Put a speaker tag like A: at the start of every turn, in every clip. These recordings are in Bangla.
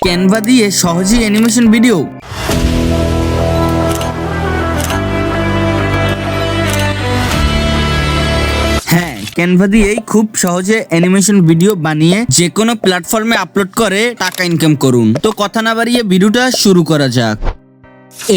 A: ক্যানভা দিয়ে সহজেই অ্যানিমেশন ভিডিও। হ্যাঁ, ক্যানভা দিয়েই খুব সহজে অ্যানিমেশন ভিডিও বানিয়ে যে কোনো প্ল্যাটফর্মে আপলোড করে টাকা ইনকাম করুন। তো কথা না বাড়িয়ে ভিডিওটা শুরু করা যাক।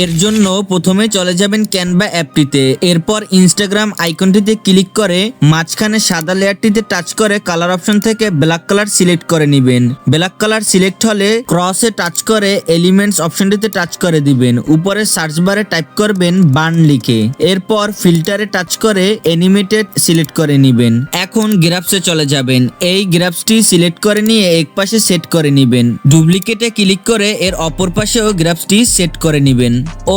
A: এর জন্য প্রথমে চলে যাবেন ক্যানভা অ্যাপটিতে, এরপর ইনস্টাগ্রাম আইকনটিতে ক্লিক করে মাঝখানে সাদা লেয়ারটিতে টাচ করে কালার অপশন থেকে ব্ল্যাক কালার সিলেক্ট করে নেবেন। ব্ল্যাক কালার সিলেক্ট হলে ক্রসে টাচ করে এলিমেন্টস অপশনটিতে টাচ করে দিবেন। উপরে সার্চ বারে টাইপ করবেন বার্ন লিখে, এরপর ফিল্টারে টাচ করে অ্যানিমেটেড সিলেক্ট করে নেবেন। এখন গ্রাফসে চলে যাবেন, এই গ্রাফসটি সিলেক্ট করে নিয়ে এক পাশে সেট করে নেবেন। ডুপ্লিকেটে ক্লিক করে এর অপর পাশেও গ্রাফসটি সেট করে নেবেন।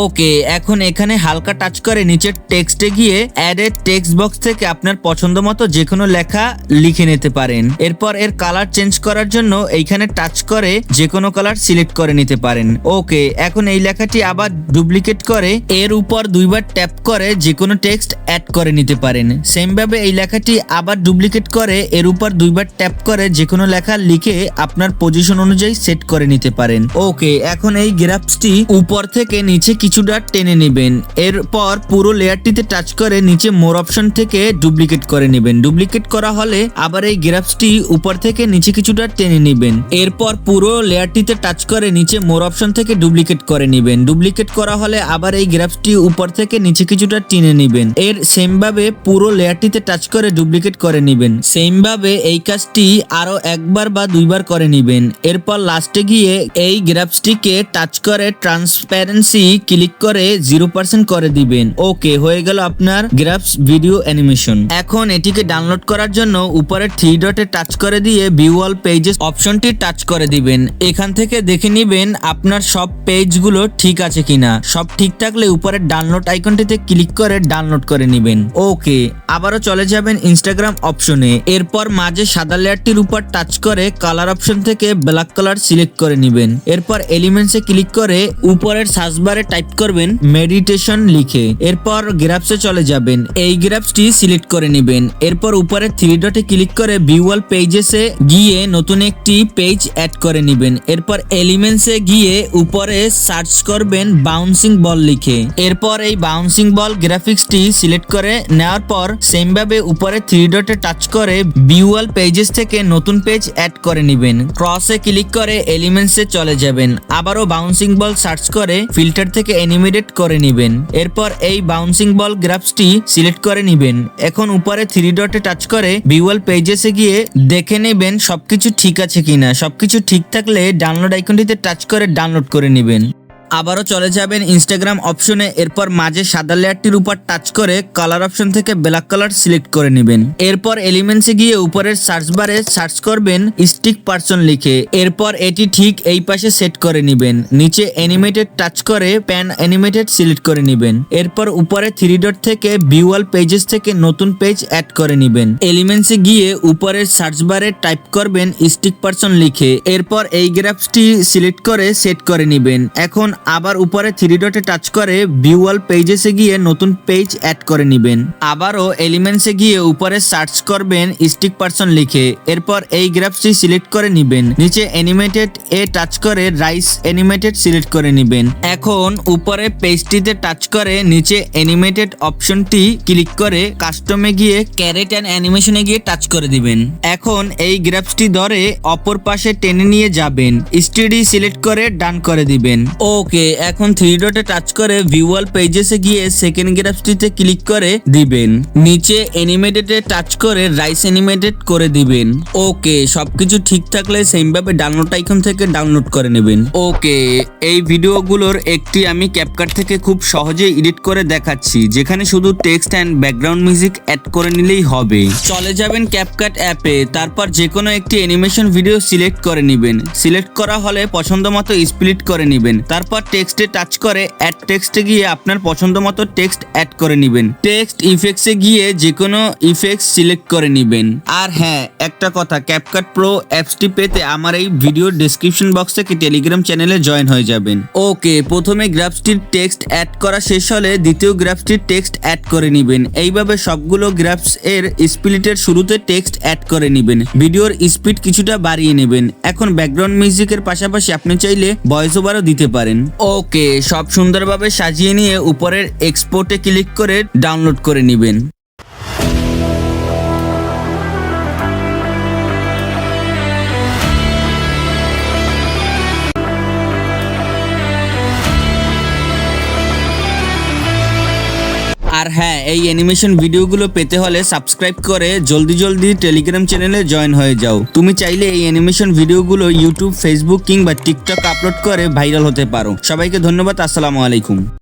A: ওকে, এখন এখানে হালকা টাচ করে নিচের টেক্সটে গিয়ে অ্যাড এ টেক্সট বক্স থেকে আপনার পছন্দ মতো যে কোনো লেখা লিখে নিতে পারেন। এরপর এর কালার চেঞ্জ করার জন্য এইখানে টাচ করে যে কোনো কালার সিলেক্ট করে নিতে পারেন। ওকে, এখন এই লেখাটি আবার ডুপ্লিকেট করে এর উপর দুইবার ট্যাপ করে যে কোনো টেক্সট অ্যাড করে নিতে পারেন। সেম ভাবে এই লেখাটি আবার ডুপ্লিকেট করে এর উপর দুইবার ট্যাপ করে যে কোনো লেখা লিখে আপনার পজিশন অনুযায়ী সেট করে নিতে পারেন। ওকে, এখন এই গ্রাফসটি উপর থেকে নিচে কিছুটা টেনে নেবেন। এরপর পুরো লেয়ারটিতে টাচ করে নিচে মোর অপশন থেকে ডুপ্লিকেট করে নেবেন। ডুপ্লিকেট করা হলে আবার এই গ্রাফসটি উপর থেকে নিচে কিছুটা টেনে নেবেন। এরপর পুরো লেয়ারটিতে টাচ করে নিচে মোর অপশন থেকে ডুপ্লিকেট করে নেবেন। ডুপ্লিকেট করা হলে আবার এই গ্রাফসটি উপর থেকে নিচে কিছুটা টেনে নেবেন। এর সেম ভাবে পুরো লেয়ারটিতে টাচ করে ডুপ্লিকেট করে নেবেন। সেম ভাবে এই কাজটি আরো একবার বা দুইবার করে নেবেন। এরপর লাস্টে গিয়ে এই গ্রাফসটিকে টাচ করে ট্রান্সপারেন্সি ক্লিক করে 0% করে দিবেন। ওকে, হয়ে গেল আপনার গ্রাফস ভিডিও অ্যানিমেশন। এখন এটিকে ডাউনলোড করার জন্য উপরে 3 ডটে টাচ করে দিয়ে ভিউ অল পেজেস অপশনটি টাচ করে দিবেন। এখান থেকে দেখে নিবেন আপনার সব পেজগুলো ঠিক আছে কিনা। সব ঠিক থাকলে উপরে ডাউনলোড আইকনটিতে ক্লিক করে ডাউনলোড করে নেবেন। ওকে, আবারও চলে যাবেন ইনস্টাগ্রাম অপশনে, এরপর মাঝে সাদা লেয়ারটির উপর টাচ করে কালার অপশন থেকে ব্ল্যাক কালার সিলেক্ট করে নেবেন। এরপর এলিমেন্টসে ক্লিক করে উপরের সার্চ বারে টাইপ করবেন মেডিটেশন লিখে, এরপর গ্রাফসে চলে যাবেন। এই গ্রাফসটি সিলেক্ট করে নেবেন। এরপর উপরে 3 ডটে ক্লিক করে ভিউ অল পেজেসে গিয়ে নতুন একটি পেজ অ্যাড করে নেবেন। এরপর এলিমেন্টসে গিয়ে উপরে সার্চ করবেন বাউন্সিং বল লিখে, এরপর এই বাউন্সিং বল গ্রাফিক্সটি সিলেক্ট করে নেওয়ার পর সেম ভাবে উপরে 3 ডটে টাচ করে ভিউ অল পেজেস থেকে নতুন পেজ অ্যাড করে নেবেন। ক্রসে ক্লিক করে এলিমেন্টসে চলে যাবেন। আবারও বাউন্সিং বল সার্চ করে ফিল্টার থেকে অ্যানিমেটেড করে নেবেন। এরপর এই বাউন্সিং বল গ্রাফসটি সিলেক্ট করে নেবেন। এখন উপরে 3 ডটে টাচ করে ভিউ অল পেজেসে গিয়ে দেখে নেবেন সবকিছু ঠিক আছে কিনা। সবকিছু ঠিক থাকলে ডাউনলোড আইকনটিতে টাচ করে ডাউনলোড করে নেবেন। আবারও চলে যাবেন ইনস্টাগ্রাম অপশনে, এরপর মাঝে সাদা লেয়ারটির উপর টাচ করে কালার অপশন থেকে ব্ল্যাক কালার সিলেক্ট করে নেবেন। এরপর এলিমেন্টসে গিয়ে উপরের সার্চ বারে সার্চ করবেন স্টিক পারসন লিখে, এরপর এটি ঠিক এই পাশে সেট করে নেবেন। নিচে অ্যানিমেটেড টাচ করে প্যান অ্যানিমেটেড সিলেক্ট করে নেবেন। এরপর উপরে 3 ডট থেকে ভিউ অল পেজেস থেকে নতুন পেজ অ্যাড করে নেবেন। এলিমেন্টসে গিয়ে উপরের সার্চ বারে টাইপ করবেন স্টিক পারসন লিখে, এরপর এই গ্রাফসটি সিলেক্ট করে সেট করে নেবেন। এখন আবার উপরে 3 ডটে টাচ করে ভিউ অল পেজেসে গিয়ে নতুন পেজ অ্যাড করে নেবেন। আবারও এলিমেন্টসে গিয়ে উপরে সার্চ করবেন স্টিক পারসন লিখে, এরপর এই গ্রাফসটি সিলেক্ট করে নেবেন। নিচে অ্যানিমেটেড এ টাচ করে রাইস অ্যানিমেটেড সিলেক্ট করে নেবেন। এখন উপরে পেজটিতে টাচ করে নিচে অ্যানিমেটেড অপশনটি ক্লিক করে কাস্টমে গিয়ে ক্যারেট অ্যান্ড অ্যানিমেশনে গিয়ে টাচ করে দিবেন। এখন এই গ্রাফসটি ধরে অপর পাশে টেনে নিয়ে যাবেন। স্টেডি সিলেক্ট করে ডান করে দিবেন। ওকে, এখন 3 ডটে টাচ করে ভিউ অল পেজেসে গিয়ে সেকেন্ড গ্রাফসটিতে ক্লিক করে দিবেন। নিচে অ্যানিমেটেডে টাচ করে রাইস অ্যানিমেটেড করে দিবেন। ওকে, সবকিছু ঠিক থাকলে সেম ভাবে ডাউনলোড আইকন থেকে ডাউনলোড করে নেবেন। ওকে, এই ভিডিওগুলোর একটি আমি ক্যাপকাট থেকে খুব সহজে এডিট করে দেখাচ্ছি, যেখানে শুধু text and background music add করে নিলেই হবে। চলে যাবেন ক্যাপকাট অ্যাপে, তারপর যে কোনো একটি অ্যানিমেশন ভিডিও সিলেক্ট করে নেবেন। সিলেক্ট করা হলে পছন্দ মতো স্প্লিট করে নেবেন। তারপর এরপর টেক্সটে টাচ করে অ্যাড টেক্সটে গিয়ে আপনার পছন্দ মতো টেক্সট অ্যাড করে নেবেন। টেক্সট ইফেক্টসে গিয়ে যে কোনো ইফেক্টস সিলেক্ট করে নেবেন। আর হ্যাঁ, একটা কথা, ক্যাপকাট প্রো অ্যাপসটি পেতে আমার এই ভিডিওর ডেসক্রিপশন বক্স থেকে টেলিগ্রাম চ্যানেলে জয়েন হয়ে যাবেন। ওকে, প্রথমে গ্রাফসটির টেক্সট অ্যাড করা শেষ হলে দ্বিতীয় গ্রাফসটির টেক্সট অ্যাড করে নেবেন। এইভাবে সবগুলো গ্রাফস এর স্প্লিটের শুরুতে টেক্সট অ্যাড করে নেবেন। ভিডিওর স্পিড কিছুটা বাড়িয়ে নেবেন। এখন ব্যাকগ্রাউন্ড মিউজিকের পাশাপাশি আপনি চাইলে ভয়েস ওভারও দিতে পারেন। ওকে, সব সুন্দরভাবে সাজিয়ে নিয়ে উপরের এক্সপোর্টে ক্লিক করে ডাউনলোড করে নেবেন। আর হ্যাঁ, এই অ্যানিমেশন ভিডিওগুলো পেতে হলে সাবস্ক্রাইব করে জলদি টেলিগ্রাম চ্যানেলে জয়েন হয়ে যাও। তুমি চাইলে এই অ্যানিমেশন ভিডিওগুলো ইউটিউব, ফেসবুক কিংবা টিকটক আপলোড করে ভাইরাল হতে পারো। সবাইকে ধন্যবাদ। আসসালামু আলাইকুম।